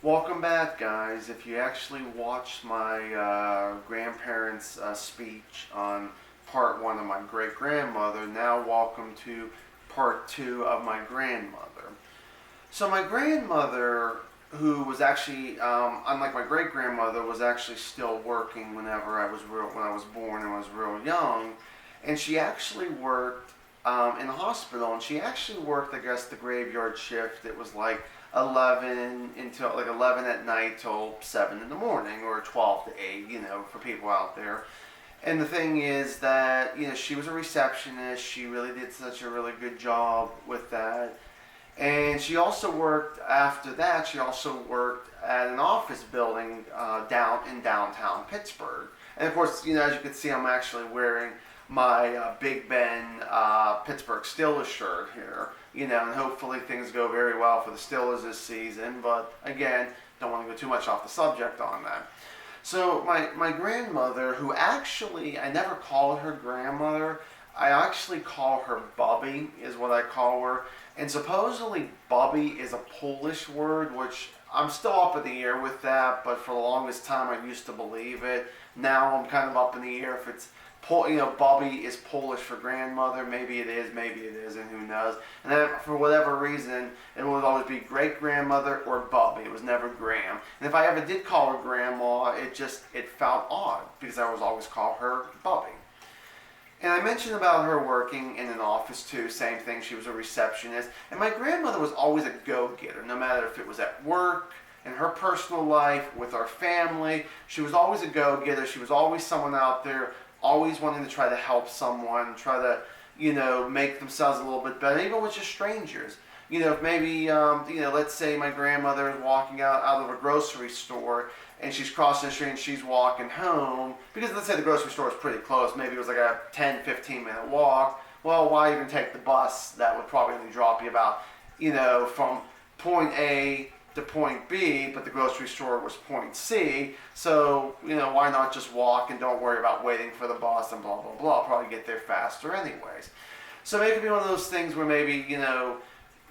Welcome back, guys. If you actually watched my grandparents' speech on part one of my great-grandmother, now welcome to part two of my grandmother. So my grandmother, who was actually, unlike my great-grandmother, was actually still working when I was born and was real young, and she actually worked in the hospital, and she actually worked, I guess, the graveyard shift. It was like 11 at night till 7 in the morning, or 12 to 8, for people out there. And the thing is that, she was a receptionist. She really did such a really good job with that. And she also worked, after that, she also worked at an office building down in downtown Pittsburgh. And of course, as you can see, I'm actually wearing my Big Ben Pittsburgh Steelers shirt here, and hopefully things go very well for the Steelers this season. But again, don't want to go too much off the subject on that. So my grandmother, who actually, I never called her grandmother, I actually call her Bubby, is what I call her. And supposedly Bubby is a Polish word, which I'm still up in the air with that, but for the longest time I used to believe it. Now I'm kind of up in the air if it's Bubby is Polish for grandmother. Maybe it is, maybe it isn't, who knows. And then for whatever reason, it would always be great-grandmother or Bubby. It was never Gram. And if I ever did call her grandma, it felt odd because I was always call her Bubby. And I mentioned about her working in an office too, same thing, she was a receptionist. And my grandmother was always a go-getter, no matter if it was at work, in her personal life, with our family. She was always a go-getter. She was always someone out there, always wanting to try to help someone, try to, make themselves a little bit better, even with just strangers. If maybe, let's say my grandmother is walking out of a grocery store and she's crossing the street and she's walking home, because let's say the grocery store is pretty close, maybe it was like a 10-15 minute walk. Well, why even take the bus? That would probably only drop you about, from point A to point B, but the grocery store was point C, so, why not just walk and don't worry about waiting for the bus and blah, blah, blah. I'll probably get there faster anyways. So maybe it could be one of those things where maybe,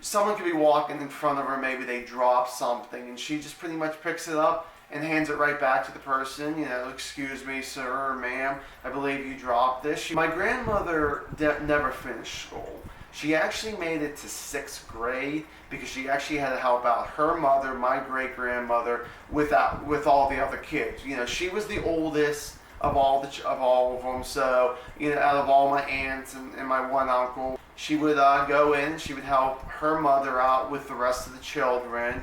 someone could be walking in front of her, maybe they drop something, and she just pretty much picks it up and hands it right back to the person, excuse me, sir or ma'am, I believe you dropped this. My grandmother never finished school. She actually made it to 6th grade because she actually had to help out her mother, my great-grandmother, with all the other kids. She was the oldest of all of them, so, out of all my aunts and my one uncle, she would go in, she would help her mother out with the rest of the children.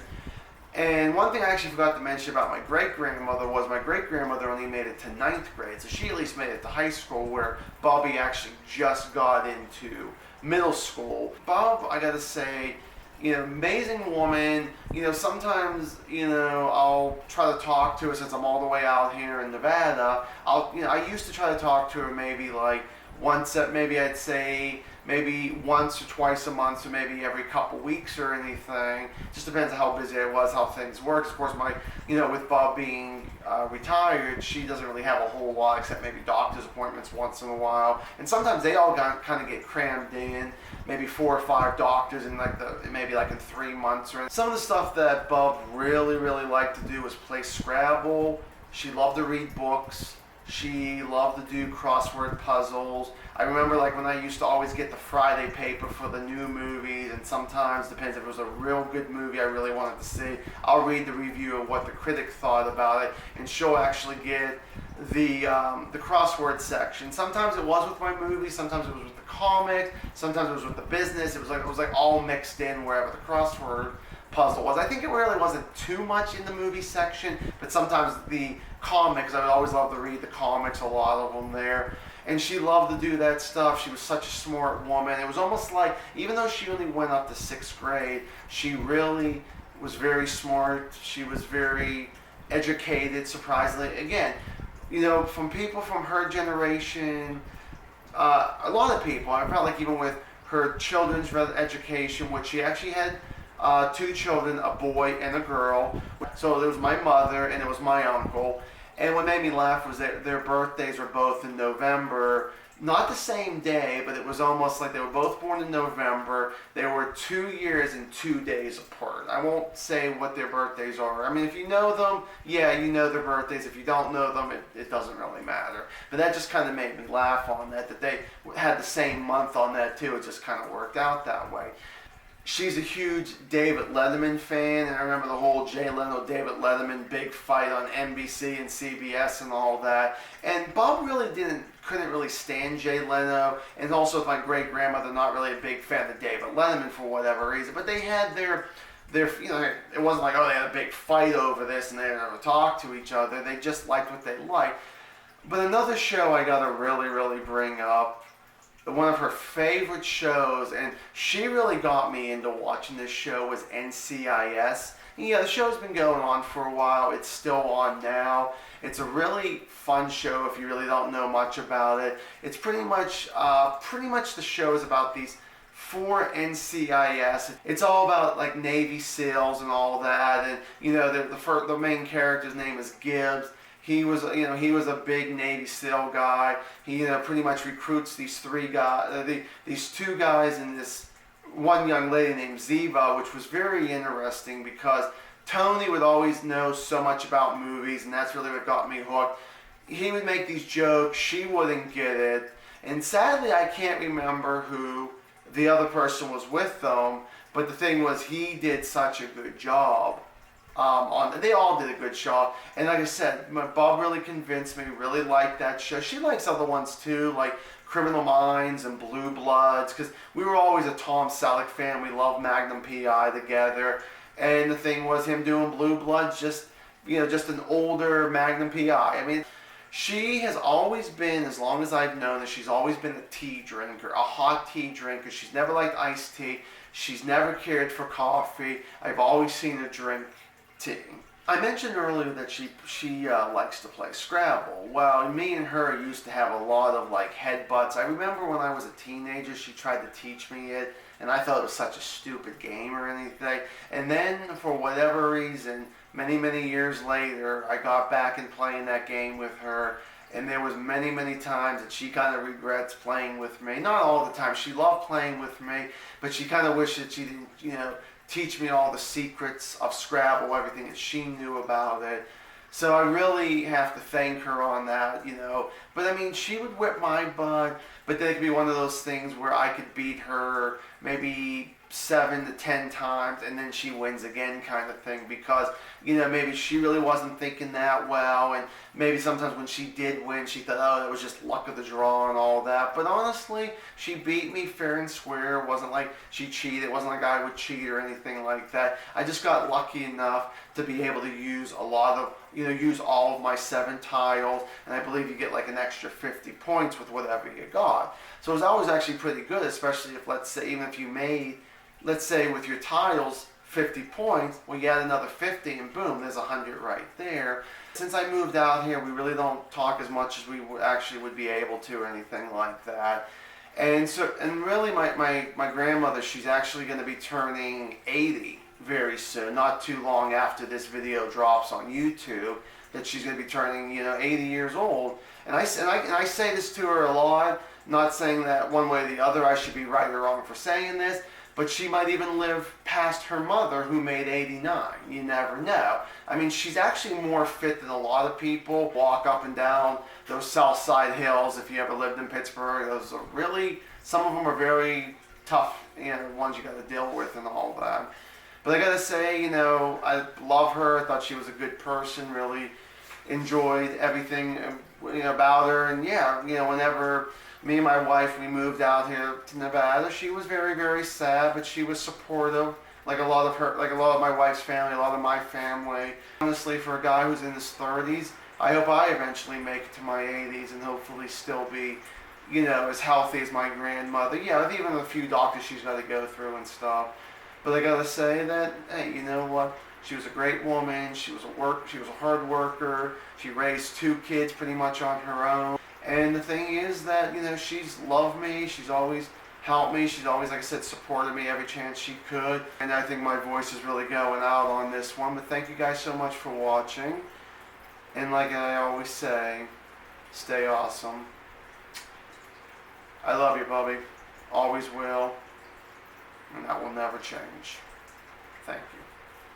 And one thing I actually forgot to mention about my great-grandmother was my great-grandmother only made it to 9th grade, so she at least made it to high school, where Bobby actually just got into middle school. Bob, I gotta say, amazing woman. Sometimes, I'll try to talk to her since I'm all the way out here in Nevada. I used to try to talk to her maybe like once, I'd say maybe once or twice a month, or maybe every couple weeks or anything. Just depends on how busy I was, how things work. Of course, with Bob being retired, she doesn't really have a whole lot except maybe doctor's appointments once in a while. And sometimes they all kind of get crammed in, maybe 4 or 5 doctors in maybe in 3 months. Some of the stuff that Bob really, really liked to do was play Scrabble. She loved to read books. She loved to do crossword puzzles. I remember when I used to always get the Friday paper for the new movies, and sometimes, depends if it was a real good movie I really wanted to see, I'll read the review of what the critic thought about it, and she'll actually get the crossword section. Sometimes it was with my movies, sometimes it was with the comic, sometimes it was with the business. It was like all mixed in wherever the crossword puzzle was. I think it really wasn't too much in the movie section, but sometimes the comics, I would always love to read the comics, a lot of them there. And she loved to do that stuff. She was such a smart woman. It was almost like, even though she only went up to 6th grade, she really was very smart. She was very educated, surprisingly. Again, from people from her generation, a lot of people, I felt like even with her children's education, which she actually had 2 children, a boy and a girl. So there was my mother and it was my uncle. And what made me laugh was that their birthdays were both in November. Not the same day, but it was almost like they were both born in November. They were 2 years and 2 days apart. I won't say what their birthdays are. I mean, if you know them, yeah, you know their birthdays. If you don't know them, it doesn't really matter. But that just kind of made me laugh on that they had the same month on that too. It just kind of worked out that way. She's a huge David Letterman fan, and I remember the whole Jay Leno, David Letterman big fight on NBC and CBS and all that. And Bob really couldn't really stand Jay Leno, and also my great grandmother not really a big fan of David Letterman for whatever reason. But they had their it wasn't like, oh, they had a big fight over this and they never talked to each other. They just liked what they liked. But another show I gotta really bring up, one of her favorite shows, and she really got me into watching this show, was NCIS. Yeah, the show's been going on for a while. It's still on now. It's a really fun show if you really don't know much about it. It's pretty much the show is about these 4 NCIS. It's all about like Navy SEALs and all that, and the main character's name is Gibbs. He was a big Navy SEAL guy. He pretty much recruits these 3 guys, these 2 guys and this one young lady named Ziva, which was very interesting because Tony would always know so much about movies, and that's really what got me hooked. He would make these jokes, she wouldn't get it, and sadly I can't remember who the other person was with them, but the thing was, he did such a good job. They all did a good job, and like I said, Bob really convinced me, really liked that show. She likes other ones too, like Criminal Minds and Blue Bloods, because we were always a Tom Selleck fan. We loved Magnum PI together, and the thing was, him doing Blue Bloods, just an older Magnum PI. I mean, she has always been, as long as I've known her, she's always been a tea drinker, a hot tea drinker. She's never liked iced tea. She's never cared for coffee. I've always seen her drink tea. I mentioned earlier that she likes to play Scrabble. Well, me and her used to have a lot of like headbutts. I remember when I was a teenager, she tried to teach me it, and I thought it was such a stupid game or anything. And then, for whatever reason, many years later, I got back and playing that game with her, and there was many times that she kind of regrets playing with me. Not all the time. She loved playing with me, but she kind of wished that she didn't, teach me all the secrets of Scrabble, everything that she knew about it. So I really have to thank her on that, But I mean, she would whip my butt, but then it could be one of those things where I could beat her maybe 7 to 10 times, and then she wins again, kind of thing, because maybe she really wasn't thinking that well, and maybe sometimes when she did win, she thought, oh, it was just luck of the draw and all that. But honestly, she beat me fair and square. It wasn't like she cheated. It wasn't like I would cheat or anything like that. I just got lucky enough to be able to use use all of my 7 tiles, and I believe you get like an extra 50 points with whatever you got. So it was always actually pretty good, especially if, let's say, even if you made, let's say with your tiles, 50 points, well, you add another 50 and boom, there's 100 right there. Since I moved out here, we really don't talk as much as we actually would be able to or anything like that. And really my grandmother, she's actually going to be turning 80 very soon, not too long after this video drops on YouTube, that she's going to be turning 80 years old. And I say this to her a lot, not saying that one way or the other I should be right or wrong for saying this, but she might even live past her mother, who made 89. You never know. I mean, she's actually more fit than a lot of people. Walk up and down those South Side hills. If you ever lived in Pittsburgh, those are really, some of them are very tough, ones you got to deal with and all that. But I got to say, I love her. I thought she was a good person. Really enjoyed everything, about her. And yeah, whenever me and my wife, we moved out here to Nevada, she was very sad, but she was supportive, like a lot of my wife's family, a lot of my family. Honestly, for a guy who's in his 30s, I hope I eventually make it to my 80s and hopefully still be, as healthy as my grandmother. Yeah, with even a few doctors she's got to go through and stuff. But I gotta say that, hey, you know what? She was a great woman. She was a hard worker. She raised 2 kids pretty much on her own. And the thing is that, she's loved me. She's always helped me. She's always, like I said, supported me every chance she could. And I think my voice is really going out on this one. But thank you guys so much for watching. And like I always say, stay awesome. I love you, Bubby. Always will. And that will never change. Thank you.